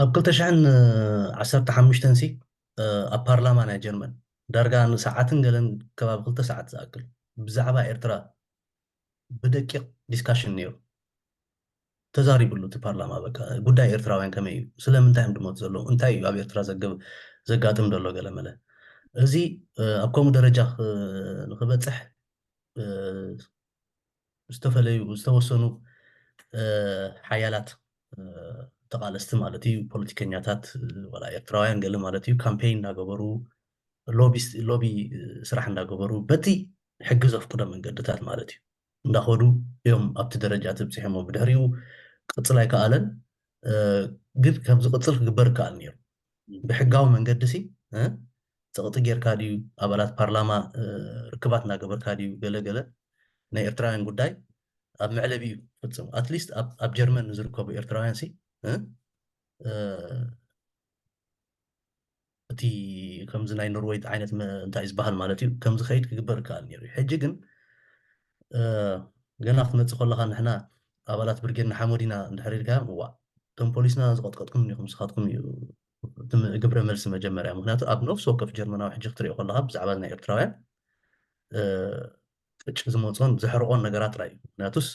ኣብ 2015 ሲ ኣብ ፓርላማ ናይ ጀርመን ዳርጋ ንሰዓትን ገለን ከባቢ 2 ሰዓት ዝኣክል ብዛዕባ ኤርትራ ብደቂቕ ዲስካሽን ነይሩ ተዛሪብሉ እቲ ፓርላማ በቃ ጉዳይ ኤርትራውያን ከመይ እዩ ስለምንታይ እዮም ድሞት ዘለዉ እንታይ እዩ ኣብ ኤርትራ ዘጋጥም ዘሎ ገለ መለ እዚ ኣብ ከምኡ ደረጃ ንክበፅሕ ዝተፈለዩ ዝተወሰኑ ሓያላት ተቃለስቲ ማለት እዩ ፖለቲከኛታት ወላ ኤርትራውያን ገለ ማለት እዩ ካምፔይን እናገበሩ ሎቢ ስራሕ እናገበሩ በቲ ሕጊ ዘፍቅዶ መንገድታት ማለት እዩ እንዳኸዱ እዮም ኣብቲ ደረጃ ትብፅሖሞ ብድሕሪኡ ቅፅል ኣይከኣለን ግን ከም ዝቅፅል ክግበር ይከኣል ነይሩ ብሕጋዊ መንገዲ ሲ ፀቕጢ ጌርካ ድዩ ኣባላት ፓርላማ ርክባት እናገበርካ ድዩ ገለገለ ናይ ኤርትራውያን ጉዳይ ኣብ መዕለቢ እዩ ፍፅሙ ኣትሊስት ኣብ ጀርመን ዝርከቡ ኤርትራውያን ሲ እቲ ከምዚ ናይ ኖርዌይ ዓይነት እንታይ ዝበሃል ማለት እዩ ከምዚ ከይድ ክግበር ይከኣል ነይሩ ሕጂ ግን ገና ክትመፅእ ከለካ ንሕና ኣባላት ብርጌድና ሓመዲና እንድሕር ኢልካ ዋ እቶም ፖሊስና ዝቐጥቀጥኩም እኒኹም ንስኻትኩም እዩ ግብረ መልሲ መጀመርያ ምክንያቱ ኣብ ነፍሲ ወከፍ ጀርመናዊ ሕጂ ክትሪኦ ከለካ ብዛዕባ ናይ ኤርትራውያን ቅጭ ዝመፅኦን ዘሕርቆን ነገራት ራ እዩ ምክንያቱስ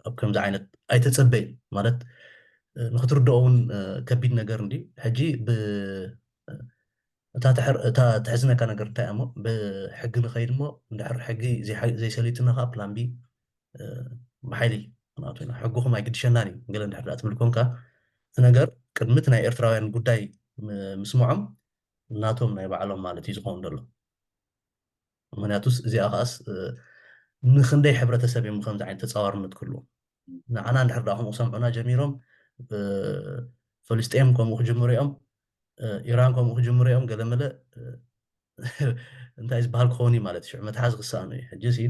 ኣብ ከምዚ ዓይነት ኣይተፀበይን ማለት ንክትርድኦ እውን ከቢድ ነገር እንዲ ሕጂ እታ ትሕዝነካ ነገር እንታይ እሞ ብሕጊ ንኸይድ እሞ እንድሕር ሕጊ ዘይሰሊጥና ከዓ ፕላን ቢ ብሓይሊ ምክንያቱ ኢና ሕጉኹም ኣይግድሸናን እዩ ገለ እንድሕር ዳ ትብል ኮንካ እቲ ነገር ቅድሚት ናይ ኤርትራውያን ጉዳይ ምስምዖም ናቶም ናይ ባዕሎም ማለት እዩ ዝኸውን ዘሎ ምክንያቱስ እዚኣ ከኣስ ንክንደይ ሕብረተሰብ እዮም ከምዚ ዓይነት ተፃዋርነት ክህልዎ ንዓና እንድሕር ዳ ከምኡ ሰምዑና ጀሚሮም ፈልስጤም ከምኡ ክጅምሩ እዮም ኢራን ከምኡ ክጅምሩ እዮም ገለ መለ እንታይ ዝበሃል ክኸውን እዩ ማለት እዩ ሽዑ መትሓዝ ክሰኣኑ እዩ ሕጂ ሲ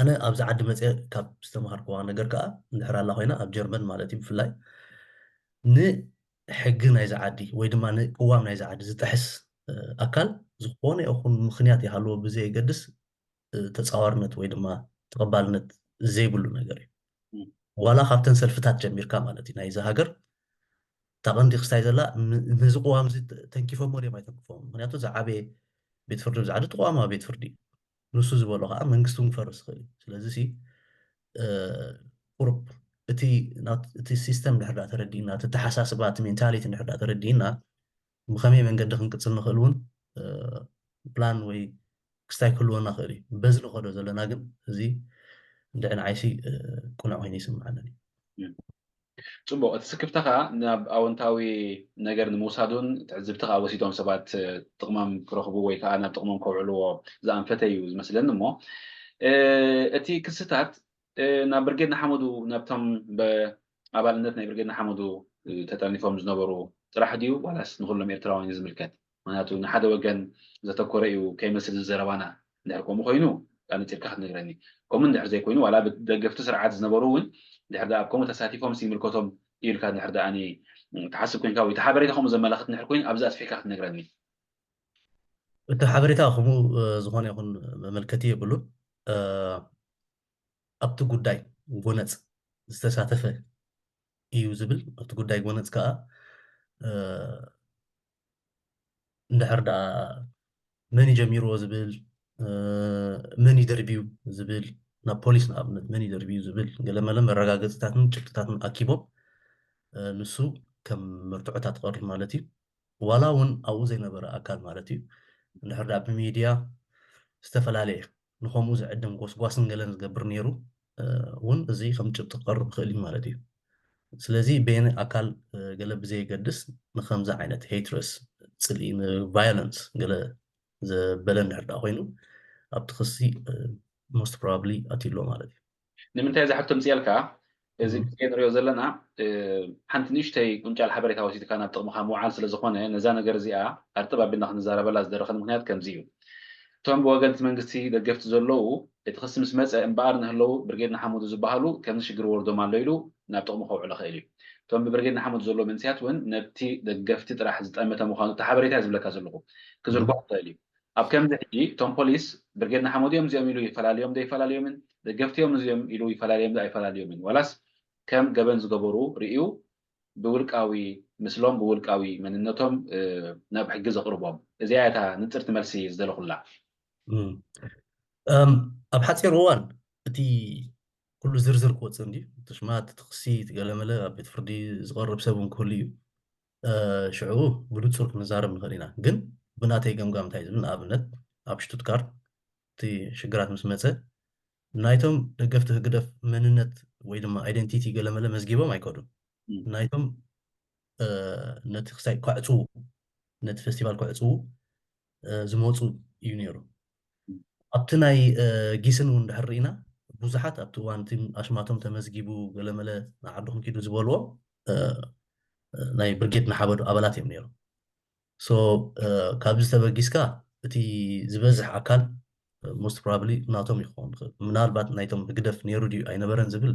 ኣነ ኣብዚ ዓዲ መፅአ ካብ ዝተምሃርክዋ ነገር ከዓ እንድሕር ኣላ ኮይና ኣብ ጀርመን ማለት እዩ ብፍላይ ንሕጊ ናይዚ ዓዲ ወይ ድማ ንቅዋም ናይዚ ዓዲ ዝጥሕስ ኣካል ዝኾነ ይኹን ምክንያት ይሃለዎ ብዘየገድስ ተፃዋርነት ወይ ድማ ተቐባልነት ዘይብሉ ነገር እዩ ዋላ ካብተን ሰልፍታት ጀሚርካ ማለት እዩ ናይዚ ሃገር ታቐንዲ ክስታይ ዘላ ነዚ ቅዋም እዚ ተንኪፎሞ ድዮም ኣይተንክፎም ምክንያቱ ዝዓበየ ቤት ፍርዲ ብዝዓዲ ተቋማ ቤት ፍርዲ ንሱ ዝበሎ ከዓ መንግስቲ እውን ክፈርስ ይኽእል እዩ ስለዚ ሲ ቁሩብ እቲ ሲስተም ድሕር ዳ ተረዲእና እቲ ተሓሳስባ እቲ ሜንታሊቲ ድሕር ዳ ተረዲእና بخمي من قد خنقص نخلون بلان وي كستاي كلون نخلي بزل خدو زلنا ግን زي دعنا عايشي كنا وين يسمعنا ጽቡቕ እቲ ስክፍተኻ ናብ ኣወንታዊ ነገር ንምውሳዱን ትዕዝብትኻ ወሲዶም ሰባት ጥቕሞም ክረኽቡ ወይ ከዓ ናብ ጥቕሞም ከውዕልዎ ዝኣንፈተ እዩ ዝመስለኒ እሞ እቲ ክስታት ናብ ብርጌድ ንሓመዱ ናብቶም ብኣባልነት ናይ ብርጌድ ንሓመዱ ተጠርኒፎም ዝነበሩ ጥራሕ ድዩ ዋላስ ንኩሎም ኤርትራውያን እዩ ዝምልከት? ምክንያቱ ንሓደ ወገን ዘተኮረ እዩ ከይመስል ዝዘረባና እንድሕር ከምኡ ኮይኑ ኣነፂርካ ክትነግረኒ ከምኡ እንድሕር ዘይኮይኑ ዋላ ብደገፍቲ ስርዓት ዝነበሩ እውን ድሕር ዳ ከምኡ ተሳቲፎም ይምልከቶም ኢልካ ድሕር ዳኣኒ ትሓስብ ኮንካ ወይ እቲ ሓበሬታ ከምኡ ዘመላኽት እንድሕር ኮይኑ ኣብዚ ኣስፊሕካ ክትነግረኒ እቲ ሓበሬታ ከምኡ ዝኾነ ይኹን መመልከቲ የብሉን ኣብቲ ጉዳይ ጎነፅ ዝተሳተፈ እዩ ዝብል ኣብቲ ጉዳይ ጎነፅ ከዓ እንድሕር ዳ መን ጀሚርዎ ዝብል መን ይደርብዩ ዝብል ናብ ፖሊስ ንኣብነት መን ይደርብዩ ዝብል ገለመለ መረጋገፅታትን ጭብጥታትን ኣኪቦም ንሱ ከም ምርትዖታት ትቐርብ ማለት እዩ ዋላ እውን ኣብኡ ዘይነበረ ኣካል ማለት እዩ እንድሕር ዳ ብሚድያ ዝተፈላለየ ንከምኡ ዝዕድም ጎስጓስን ገለን ዝገብር ነይሩ እውን እዚ ከም ጭብጢ ክቐርብ ክእል እዩ ማለት እዩ ስለዚ በየነ ኣካል ገለ ብዘየገድስ ንከምዚ ዓይነት ሄትረስ ፅልኢ ቫዮለንስ ገለ ዘበለ እንድሕር ዳ ኮይኑ ኣብቲ ክሲ ሞስት ፕሮባብሊ ኣትሎ ማለት እዩ ንምንታይ እዚ ሕቶ ምፅያልካ እዚ ግዜ ንሪኦ ዘለና ሓንቲ ንእሽተይ ቁንጫል ሓበሬታ ወሲድካ ናብ ጥቕምካ ምውዓል ስለ ዝኾነ ነዛ ነገር እዚኣ ኣርጥብ ኣቢልና ክንዛረበላ ዝደረኸን ምክንያት ከምዚ እዩ እቶም ብወገን እቲ መንግስቲ ደገፍቲ ዘለዉ እቲ ክሲ ምስ መፀ እምበኣር ንህለዉ ብርጌድ ንሓመዱ ዝበሃሉ ከምዚ ሽግር ወርዶም ኣሎ ኢሉ ናብ ጥቕሚ ከውዕሎ ክእል እዩ እቶም ብብርጌድ ንሓመዱ ዘለዎ መንስያት እውን ነቲ ደገፍቲ ጥራሕ ዝጠመተ ምዃኑ እቲ ሓበሬታ ዝብለካ ዘለኹ ክዝርግሖ ክእል እዩ ኣብ ከምዚ ሕጂ እቶም ፖሊስ ብርጌድ ንሓመዱ እዮም እዚኦም ኢሉ ይፈላለዮም ዶ ይፈላለዮምን ደገፍቲዮም እዚኦም ኢሉ ይፈላለዮም ዶ ኣይፈላለዮምን ዋላስ ከም ገበን ዝገበሩ ርኢዩ ብውልቃዊ ምስሎም ብውልቃዊ መንነቶም ናብ ሕጊ ዘቕርቦም እዚኣ እታ ንፅርቲ መልሲ ዝደለኹላ ኣብ ሓፂር እዋን እቲ ኩሉ ዝርዝር ክወፅእ እንዲ ትሽማት ትኽሲ ትገለመለ ኣብ ቤት ፍርዲ ዝቐርብ ሰብ እውን ክህሉ እዩ ሽዑ ብንፁር ክንዛረብ ንኽእል ኢና ግን ብናተይ ገምጋም እንታይ ዝብል ንኣብነት ኣብ ሽቱትጋርት እቲ ሽግራት ምስ መፀ ናይቶም ደገፍቲ ህግደፍ መንነት ወይ ድማ ኣይደንቲቲ ገለመለ መዝጊቦም ኣይከዱን ናይቶም ነቲ ክሳይ ከዕፅው ነቲ ፌስቲቫል ከዕፅው ዝመፁ እዩ ነይሩ ኣብቲ ናይ ጊስን እውን ድሕር ኢና ብዙሓት ኣብቲ እዋን እቲ ኣሽማቶም ተመዝጊቡ ገለመለ ንዓድኹም ኪዱ ዝበልዎ ናይ ብርጌድ ንሓበዱ ኣባላት እዮም ነይሮም ሶ ካብዚ ተበጊስካ እቲ ዝበዝሕ ኣካል ሞስት ፕሮባብሊ ናቶም ይኸውን ይኽእል ምናልባት ናይቶም ህግደፍ ነይሩ ድዩ ኣይነበረን ዝብል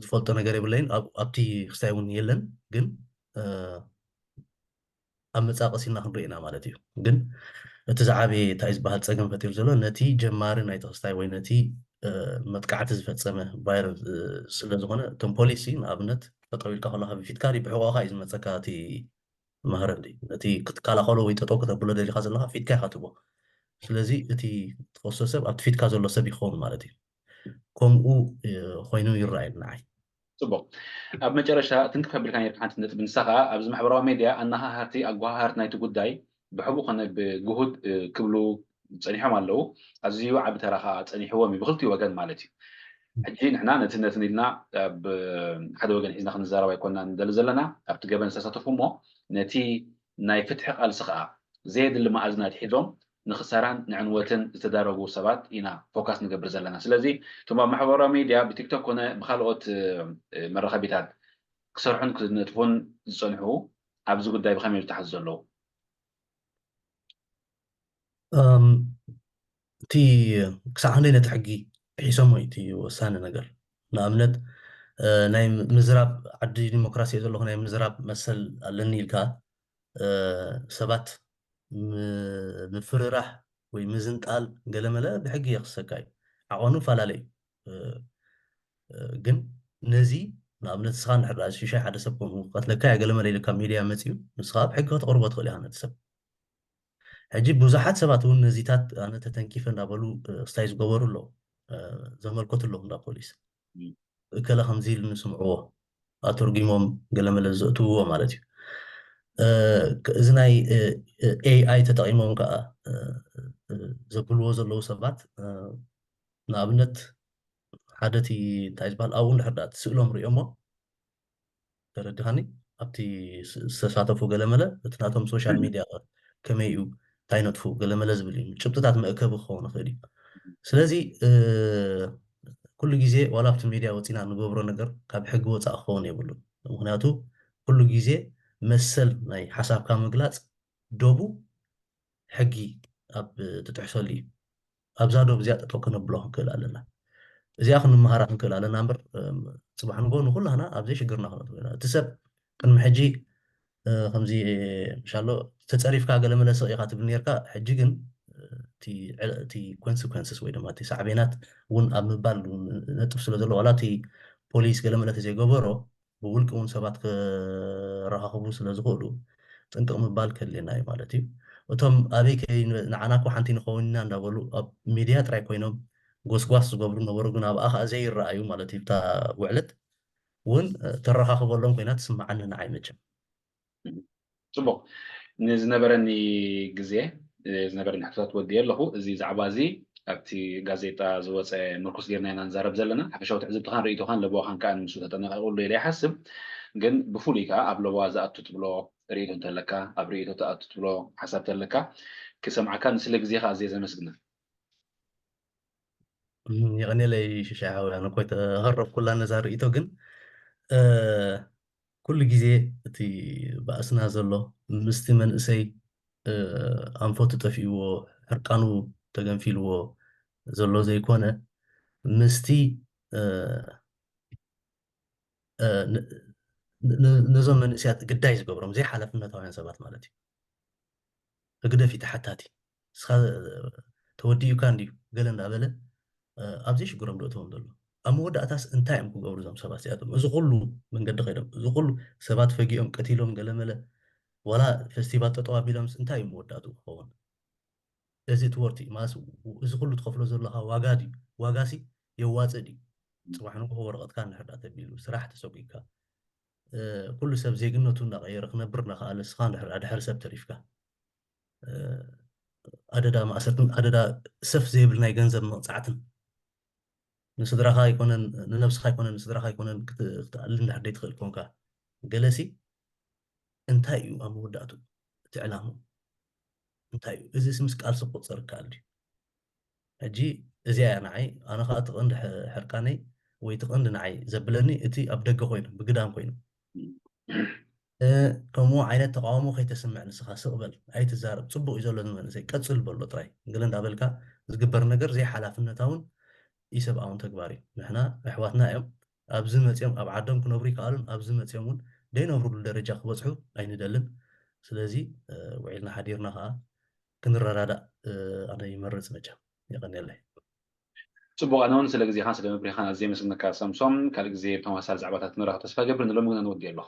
ዝፈልጦ ነገር የብለይን ኣብቲ ክስታይ እውን የለን ግን ኣብ መፃቐሲና ክንሪኦ ኢና ማለት እዩ ግን እቲ ዝዓበየ እንታይ ዝበሃል ፀገም ፈጢሩ ዘሎ ነቲ ጀማሪ ናይቲ ክስታይ ወይ ነቲ መጥቃዕቲ ዝፈፀመ ቫይረስ ስለ ዝኾነ እቶም ፖሊሲ ንኣብነት ጠጠው ኢልካ ከለካ ብፊትካ ብሕቆኻ እዩ ዝመፀካ እቲ ማህረዲ ነቲ ክትከላኸሎ ወይ ጠጠው ክተብሎ ደሊካ ዘለካ ፊትካ ኢካ ትቦ ስለዚ እቲ ትኸሶ ሰብ ኣብቲ ፊትካ ዘሎ ሰብ ይኸውን ማለት እዩ ከምኡ ኮይኑ ይረኣየኒ ንዓይ ፅቡቅ ኣብ መጨረሻ ትንክፍ ኣቢልካ ነርካ ሓንቲ ነጥቢ ንሳኻ ኣብዚ ማሕበራዊ ሚድያ ኣናሃሃርቲ ኣጓሃሃርቲ ናይቲ ጉዳይ ብሕቡእ ኮነ ብግሁድ ክብሉ ፀኒሖም ኣለዉ ኣዝዩ ዓብ ተራኻ ፀኒሕዎም እዩ ብክልቲኡ ወገን ማለት እዩ ሕጂ ንሕና ነቲ ነትን ኢልና ኣብ ሓደ ወገን ሒዝና ክንዛረባ ኣይኮንና ንደሊ ዘለና ኣብቲ ገበን ዝተሳተፉ እሞ ነቲ ናይ ፍትሒ ቃልሲ ከዓ ዘየድሊ ማኣዝናት ሒዞም ንክሳራን ንዕንወትን ዝተዳረጉ ሰባት ኢና ፎካስ ንገብር ዘለና ስለዚ እቶም ኣብ ማሕበራዊ ሚድያ ብቲክቶክ ኮነ ብካልኦት መራኸቢታት ክሰርሑን ክነጥፉን ዝፀንሑ ኣብዚ ጉዳይ ብከመይ ዝተሓዙ ዘለዉ እቲ ክሳብ ክንደይ ነቲ ሕጊ ሒሶም ወይ እቲ ወሳኒ ነገር ንኣብነት ናይ ምዝራብ ዓዲ ዲሞክራሲ እየ ዘለኹ ናይ ምዝራብ መሰል ኣለኒ ኢልካ ሰባት ምፍርራሕ ወይ ምዝንጣል ገለመለ ብሕጊ የኽሰካ እዩ ዓቐኑ ፈላለዩ ግን ነዚ ንኣብነት ንስኻ ንድሕር ሽሻይ ሓደ ሰብ ከምኡ ቀትለካ ገለመለ ኢልካ ሚድያ መፅዩ ንስኻ ብሕጊ ክትቅርቦ ትኽእል ኢኻ ነቲ ሰብ ሕጂ ብዙሓት ሰባት እውን ነዚታት ኣነ ተተንኪፈ እንዳበሉ ክስታይ ዝገበሩ ኣለዉ ዘመልከቱ ኣለዉ እንዳ ፖሊስ እከለ ከምዚ ኢሉ ንስምዕዎ ኣተርጊሞም ገለመለ ዘእትውዎ ማለት እዩ እዚ ናይ ኤአይ ተጠቂሞም ከዓ ዘብልዎ ዘለዉ ሰባት ንኣብነት ሓደ እቲ እንታይ ዝበሃል ኣብኡ እንድሕር ዳ ስእሎም ሪኦሞ ተረዲኻኒ ኣብቲ ዝተሳተፉ ገለመለ እቲ ናቶም ሶሻል ሚድያ ከመይ እዩ እንታይ ነጥፉ ገለመለ ዝብል እዩ ጭብጥታት መእከቢ ክኸውን ይኽእል እዩ ስለዚ ኩሉ ግዜ ዋላ ኣብቲ ሚድያ ወፂና ንገብሮ ነገር ካብ ሕጊ ወፃእ ክኸውን የብሉን ምክንያቱ ኩሉ ግዜ መሰል ናይ ሓሳብካ ምግላፅ ዶቡ ሕጊ ኣብ ትጥሕሰሉ እዩ ኣብዛ ዶብ እዚኣ ጠጠው ክነብሎ ክንክእል ኣለና እዚኣ ክንመሃራ ክንክእል ኣለና እምበር ፅባሕ ንጎ ንኩላህና ኣብዘይ ሽግርና ክነጥፍ ኢና እቲ ሰብ ቅድሚ ሕጂ ከምዚ ምሻሎ ተፀሪፍካ ገለመለ ስቕ ኢኻ ትብል ነርካ ሕጂ ግን እቲ ኮንስኮንስስ ወይ ድማ እቲ ሳዕቤናት እውን ኣብ ምባል ነጥፍ ስለ ዘሎ ዋላ እቲ ፖሊስ ገለመለ ተዘይገበሮ ብውልቂ እውን ሰባት ክረኻኽቡ ስለ ዝኽእሉ ጥንቅቕ ምባል ከድልየና እዩ ማለት እዩ እቶም ኣበይ ንዓና እኮ ሓንቲ ንኸውን ኢና እንዳበሉ ኣብ ሚድያ ጥራይ ኮይኖም ጎስጓስ ዝገብሩ ነበሩ ግን ኣብኣ ከዓ ዘይረኣዩ ማለት እዩ እታ ውዕለት እውን ተረኻኽበሎም ኮይና ትስማዓኒ ንዓይ መቸም ፅቡቅ ንዝነበረኒ ግዜ ዝነበረኒ ሕቶታት ወዲየ ኣለኹ እዚ ዛዕባ እዚ ኣብቲ ጋዜጣ ዝወፀ ምርኩስ ጌርና ኢና ንዛረብ ዘለና ሓፈሻዊ ትዕዝብትኻን ርእይቶኻን ለቦኻን ከዓ ንሱ ተጠናቂቑሉ ኢለ ይሓስብ ግን ብፍሉይ ከዓ ኣብ ለቦዋ ዝኣቱ ትብሎ ርእይቶ እንተለካ ኣብ ርእይቶ ተኣቱ ትብሎ ሓሳብ እንተለካ ክሰምዓካ ንስለ ግዜኻ ኣዝየ ዘመስግና يغني لي شاشة أنا كنت هرب كل الناس رأيته جن كل جزء تي بأسنا زلوا مستمن إسي أنفوت تفيو هركانو تجنفيلو زلوا زي كونه مستي نظام من سيات قدايز قبرهم زي حلفنا طبعا سبات مالتي قد في تحتاتي توديو كان ديو قالنا بلا ኣብዚ ሽግሮም ዶእትዎም ዘሎ ኣብ መወዳእታስ እንታይ እዮም ክገብሩ እዞም ሰባት እዚኣቶም እዚ ኩሉ መንገዲ ከይዶም እዚ ኩሉ ሰባት ፈጊኦም ቀቲሎም ገለመለ ዋላ ፌስቲቫል ጠጠው ኣቢሎምስ እንታይ እዩ መወዳእትኡ ክኸውን እዚ እቲ ወርቲ ማስ እዚ ኩሉ ትኸፍሎ ዘለካ ዋጋ ድዩ ዋጋሲ የዋፅእ ድዩ ፅባሕ ንጎሆ ወረቐትካ እንድሕር ዳ ተቢሉ ስራሕ ተሰቂልካ ኩሉ ሰብ ዜግነቱ እናቐየረ ክነብር እናኸኣለ ንስኻ ድሕሪ ሰብ ተሪፍካ ኣደዳ ማእሰርትን ኣደዳ ሰፍ ዘይብል ናይ ገንዘብ መቕፃዕትን ንስድራኻ ኣይኮነን ንነብስኻ ኣይኮነን ንስድራኻ ኣይኮነን ክትኣልል እንዳሕደይ ትኽእል ኮንካ ገለሲ እንታይ እዩ ኣብ መወዳእቱ እቲ ዕላሙ እንታይ እዩ እዚ ምስ ቃልሲ ክቁፀር ይከኣል ድዩ ሕጂ እዚኣ እያ ንዓይ ኣነ ከዓ እቲ ቀንዲ ሕርቃነይ ወይ እቲ ቀንዲ ንዓይ ዘብለኒ እቲ ኣብ ደገ ኮይኑ ብግዳም ኮይኑ ከምኡ ዓይነት ተቃውሞ ከይተስምዕ ንስኻ ስቕበል ኣይትዛረብ ፅቡቅ እዩ ዘሎ ዝመንእሰይ ቀፅል በሎ ጥራይ ገለ እንዳበልካ ዝግበር ነገር ዘይሓላፍነታውን ኢሰብኣውን ተግባር እዩ ንሕና ኣሕዋትና እዮም ኣብዚ መፅኦም ኣብ ዓዶም ክነብሩ ይከኣሉን ኣብዚ መፅኦም እውን ደይነብሩሉ ደረጃ ክበፅሑ ኣይንደልን ስለዚ ውዒልና ሓዲርና ከዓ ክንረዳዳእ ኣነ ይመርፅ መቸም ይቐኒየለይ ፅቡቅ ኣነ እውን ስለ ግዜኻን ስለ ምክሪኻን ኣዝየ መስግነካ ሳምሶም ካልእ ግዜ ብተመሳሳሊ ዛዕባታት ንራኸ ተስፋ ገብር ንሎሚ ግን ኣንወዲ ኣለኹ